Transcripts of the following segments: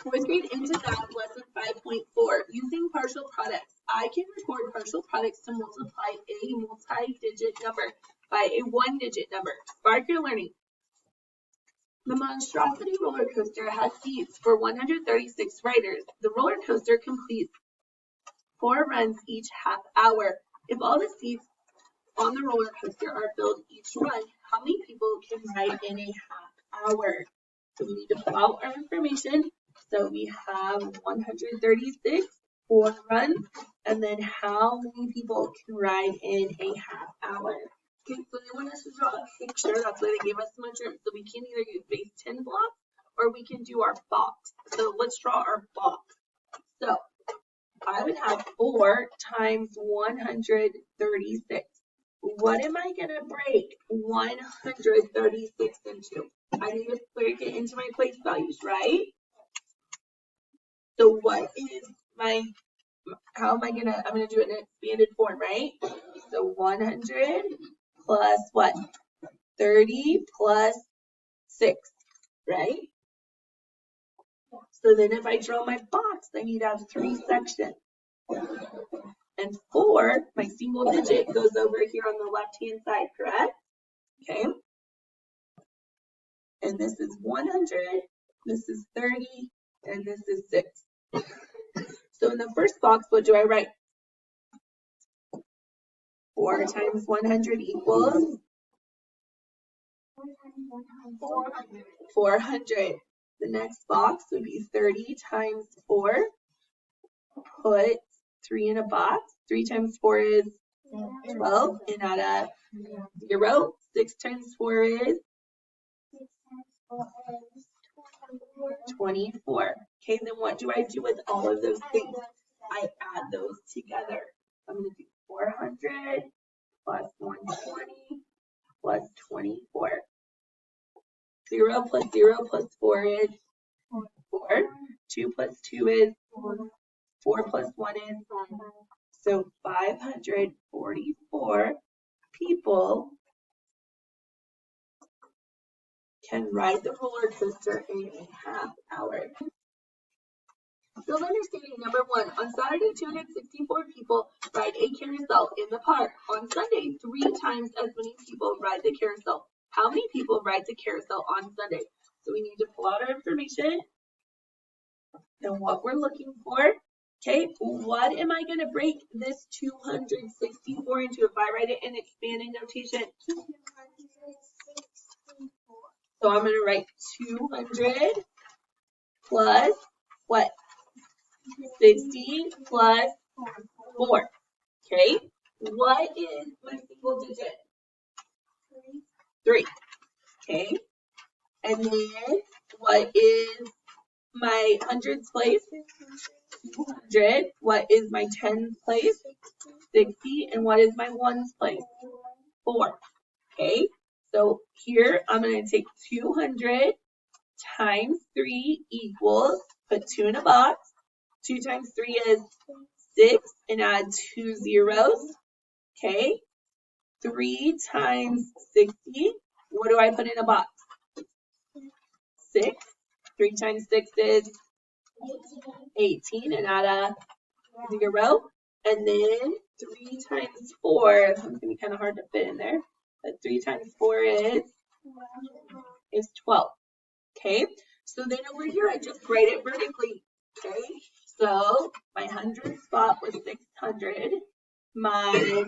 Fourth grade into math lesson 5.4. Using partial products. I can record partial products to multiply a multi-digit number by a one-digit number. Spark your learning. The monstrosity roller coaster has seats for 136 riders. The roller coaster completes 4 runs each half hour. If all the seats on the roller coaster are filled each run, how many people can ride in a half hour? So we need to pull out our information. So we have 136, 4 runs, and then how many people can ride in a half hour? Okay, so they want us to draw a picture. That's why they gave us so much room. So we can either use base 10 blocks or we can do our box. So let's draw our box. So I would have 4 times 136. What am I going to break 136 into? I need to break it into my place values, right? So what is my, how am I going to, I'm going to do it in an expanded form, right? So 100 plus what? 30 plus 6, right? So then if I draw my box, I need to have 3 sections. And 4, my single digit, goes over here on the left-hand side, correct? Okay. And this is 100, this is 30, and this is 6. So in the first box, what do I write? 4 times 100 equals 400. The next box would be 30 times 4. Put 3 in a box. 3 times 4 is 12, and add a 0. 6 times 4 is 24. Okay, then what do I do with all of those things? I add those together. I'm going to do 400 plus 120 plus 24. 0 plus 0 plus 4 is 4. 2 plus 2 is 4 plus 1 is 5. So 544 people can ride the roller coaster in a half hour. So understanding number 1, on Saturday, 264 people ride a carousel in the park. On Sunday, 3 times as many people ride the carousel. How many people ride the carousel on Sunday? So we need to pull out our information and what we're looking for. Okay, what am I going to break this 264 into if I write it in expanded notation? So I'm going to write 200 plus what? 60 plus 4. Okay, what is my single digit? 3. Okay, and then what is my hundreds place? 200. What is my tens place? 60. And what is my ones place? 4. Okay, so here I'm going to take 200 times 3 equals, put 2 in a box. 2 times 3 is 6, and add 2 zeros. Okay, 3 times 60. What do I put in a box? 6. 3 times 6 is 18, and add a 0. And then 3 times 4, it's going to be kind of hard to fit in there, but 3 times 4 is 12. Okay, so then over here, I just write it vertically. Okay, so my 100 spot was 600. My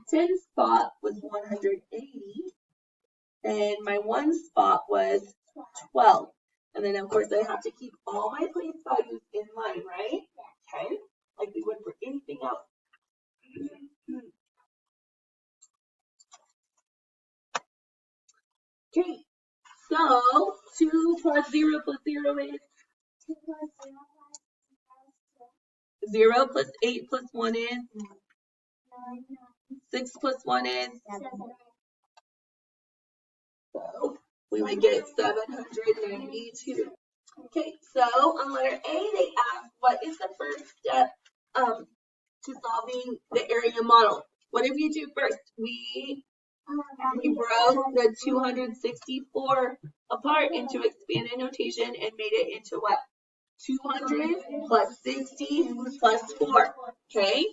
10 spot was 180. And my 1 spot was 12. And then, of course, I have to keep all my place values in line, right? Okay, like we would for anything else. Okay, so 2 plus 0 plus 0 is 0 plus 8 plus 1 is 6 plus 1 is 7. So we would get 792. Okay, so on letter A, they ask, what is the first step to solving the area model? What did we do first? We broke the 264 apart into expanded notation and made it into what? 200 plus 60 plus 4, okay?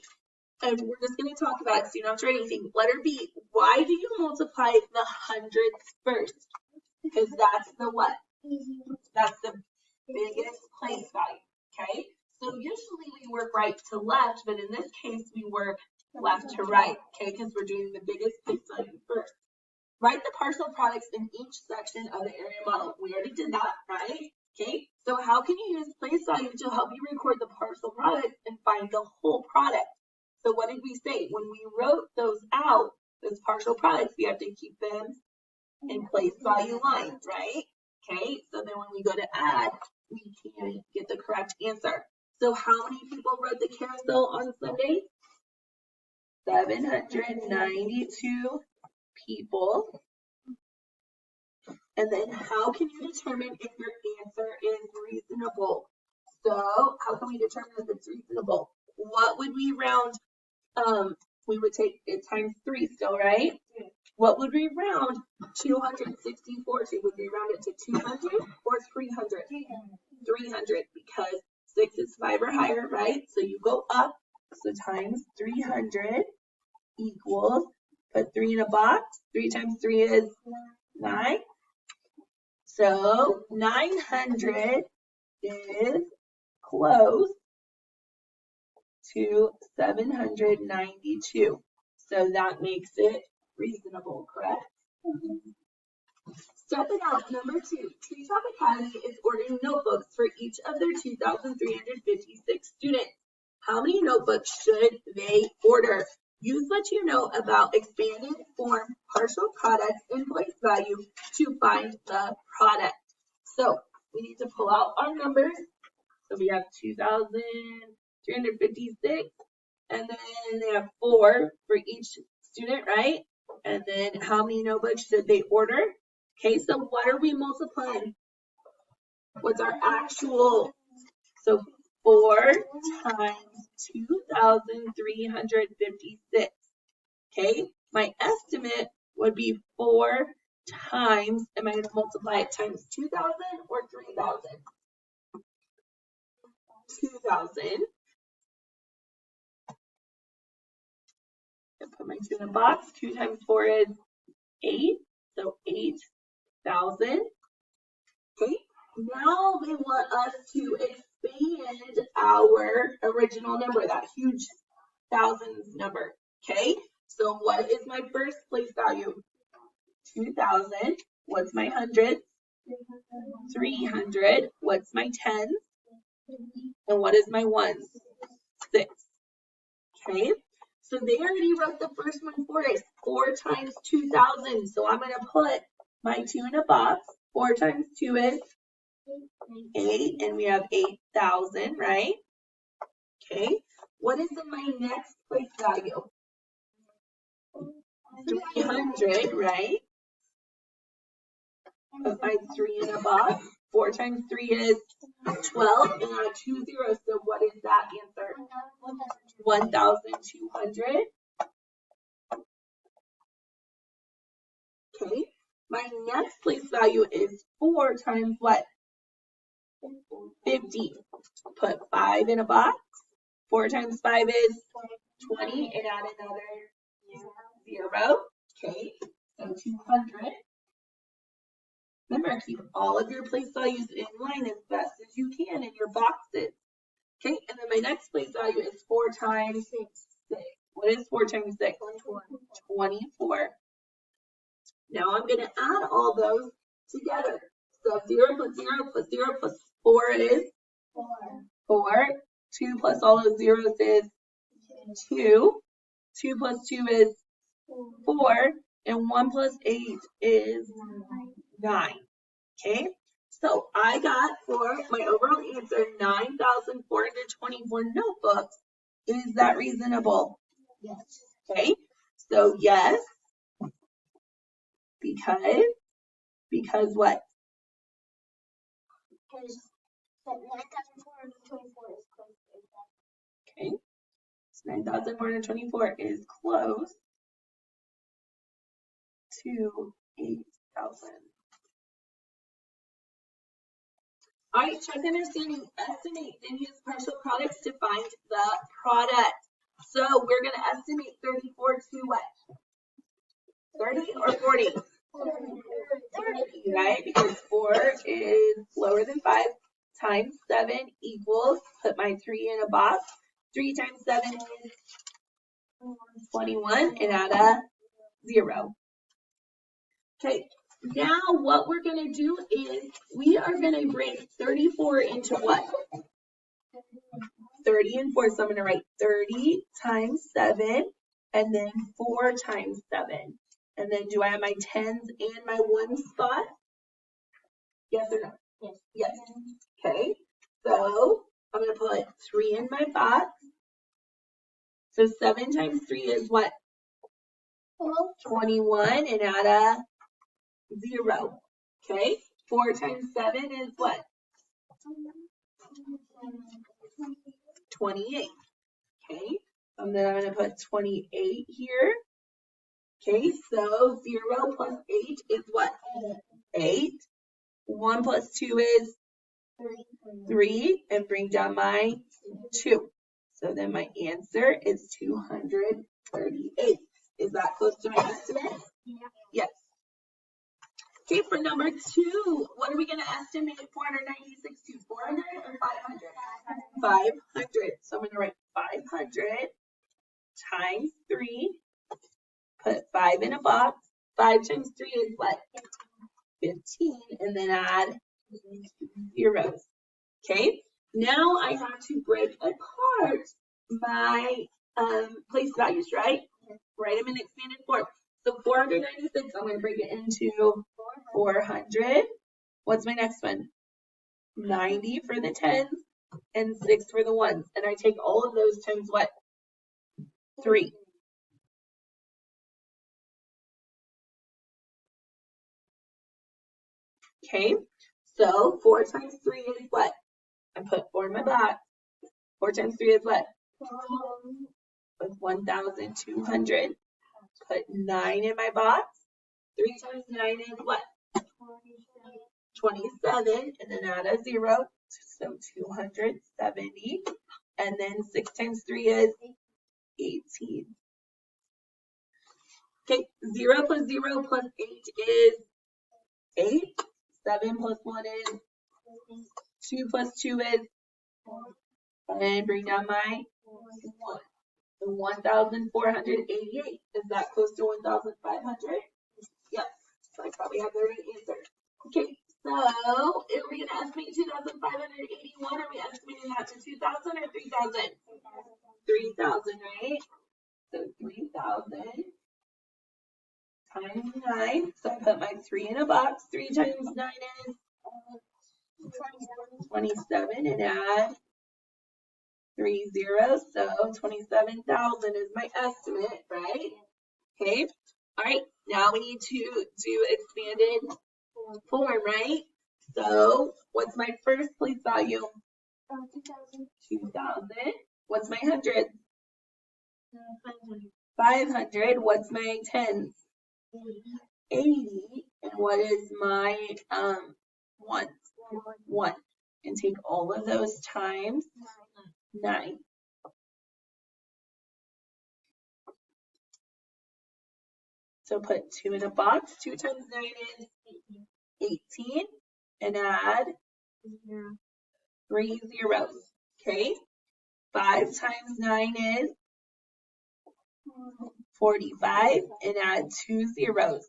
And we're just going to talk about it so you don't have to write anything. Letter B, why do you multiply the hundreds first? Because that's the what? That's the biggest place value, okay? So usually we work right to left, but in this case we work left to right, okay? Because we're doing the biggest place value first. Write the partial products in each section of the area model. We already did that, right? Okay, so how can you use place value to help you record the partial product and find the whole product? So what did we say? When we wrote those out, those partial products, we have to keep them in place value lines, right? Okay, so then when we go to add, we can get the correct answer. So how many people rode the carousel on Sunday? 792 people. And then how can you determine if your answer is reasonable? So how can we determine if it's reasonable? What would we round? We would take it times 3 still, right? What would we round 264 to? Would we round it to 200 or 300? 300, because 6 is 5 or higher, right? So you go up, so times 300 equals, put 3 in a box. 3 times 3 is 9. So 900 is close to 792. So that makes it reasonable, correct? Step it out. Number 2, Treetop Academy is ordering notebooks for each of their 2,356 students. How many notebooks should they order? Use what you know about expanded form partial products in place value to find the product. So we need to pull out our numbers. So we have 2,356, and then they have 4 for each student, right? And then how many notebooks should they order? Okay, so what are we multiplying? What's our actual? So 4 times 2,356. Okay, my estimate would be 4 times, am I going to multiply it times 2,000 or 3,000? 2,000. I put my 2 in a box. 2 times 4 is 8, so 8,000. Okay, now they want us to expand our original number, that huge thousands number. Okay, so what is my first place value? 2,000. What's my hundreds? 300. What's my tens? And what is my ones? 6. Okay, so they already wrote the first one for us. 4 times 2,000. So I'm going to put my 2 in a box. 4 times 2 is 8, and we have 8,000, right? Okay, what is in my next place value? 300, right? Put my 3 in a box. 4 times 3 is 12, and I have 2 zeros, so what is that answer? 1,200. Okay, my next place value is 4 times what? 50. Put 5 in a box. 4 times 5 is 20, and add another 0. Okay, so 200. Remember, keep all of your place values in line as best as you can in your boxes. Okay, and then my next place value is 4 times 6. What is 4 times 6? 24. Now I'm going to add all those together. So 0 plus 0 plus 0 plus 4 is 4. 2 plus all those zeros is 2. 2 plus 2 is 4. And 1 plus 8 is 9. Okay, so I got for my overall answer 9,424 notebooks. Is that reasonable? Yes. Okay, so yes, because what? Because 9,424 is close. Okay, so 9,424 is close to 8,000. All right, check understanding. Estimate, then use partial products to find the product. So we're going to estimate 34 to what? 30 or 40? 30, right? Because 4 is lower than 5 times 7 equals, put my 3 in a box. 3 times 7 is 21 and add a 0. Okay, now what we're going to do is we are going to break 34 into what? 30 and 4. So I'm going to write 30 times 7 and then 4 times 7. And then do I have my 10s and my 1 spot? Yes or no? Yes. Yes. Okay, so I'm going to put 3 in my box. So 7 times 3 is what? 21 and add a 0. Okay, 4 times 7 is what? 28. Okay, and then I'm going to put 28 here. Okay, so 0 plus 8 is what? 8. 1 plus 2 is 3, and bring down my 2. So then my answer is 238. Is that close to my estimate? Yeah. Yes. Okay, for number 2, what are we going to estimate 496 to? 400 or 500? 500. So I'm going to write 500 times 3. Put 5 in a box. 5 times 3 is what? 15. And then add zeros. Okay, now I have to break apart my place values, right? Write them in expanded form. So 496, I'm going to break it into 400. What's my next one? 90 for the 10s and 6 for the 1s. And I take all of those times what? 3. Okay, so 4 times 3 is what? I put 4 in my box. 4 times 3 is what? With 1,200. Put 9 in my box. 3 times 9 is what? 27, and then add a 0, so 270. And then 6 times 3 is 18. Okay, 0 plus 0 plus 8 is 8. 7 plus 1 is 2 plus 2 is, and bring down my 1. 1,488. Is that close to 1,500? Yes. So I probably have the right answer. Okay, so are we going to estimate 2,581? Are we estimating that to 2,000 or 3,000? 3,000, right? So 3,000 times 9. So I put my 3 in a box. 3 times 9 is 27 and add 3 zeros. So 27,000 is my estimate, right? Okay. All right. Now we need to do expanded form, right? So what's my first place value? 2,000. What's my hundred? 500. What's my tens? 80. And what is my one? 1. And take all of those times 9. So put 2 in a box. 2 times 9 is 18. And add 3 zeros. Okay. 5 times 9 is 45. And add 2 zeros.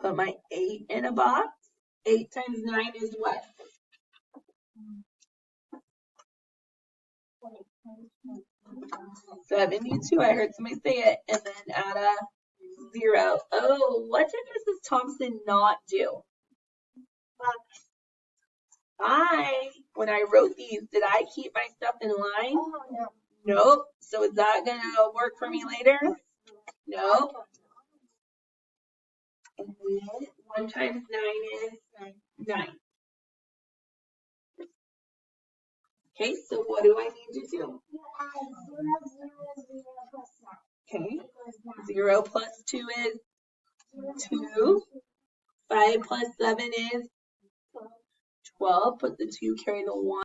Put my 8 in a box. 8 times 9 is what? 72. I heard somebody say it. And then add a 0. Oh, what did Mrs. Thompson not do? When I wrote these, did I keep my stuff in line? No. Nope. So is that going to work for me later? No. And then 1 times 9 is 9. Okay, so what do I need to do? Okay, 0 plus 2 is 2. 5 plus 7 is 12, put the 2, carry the 1.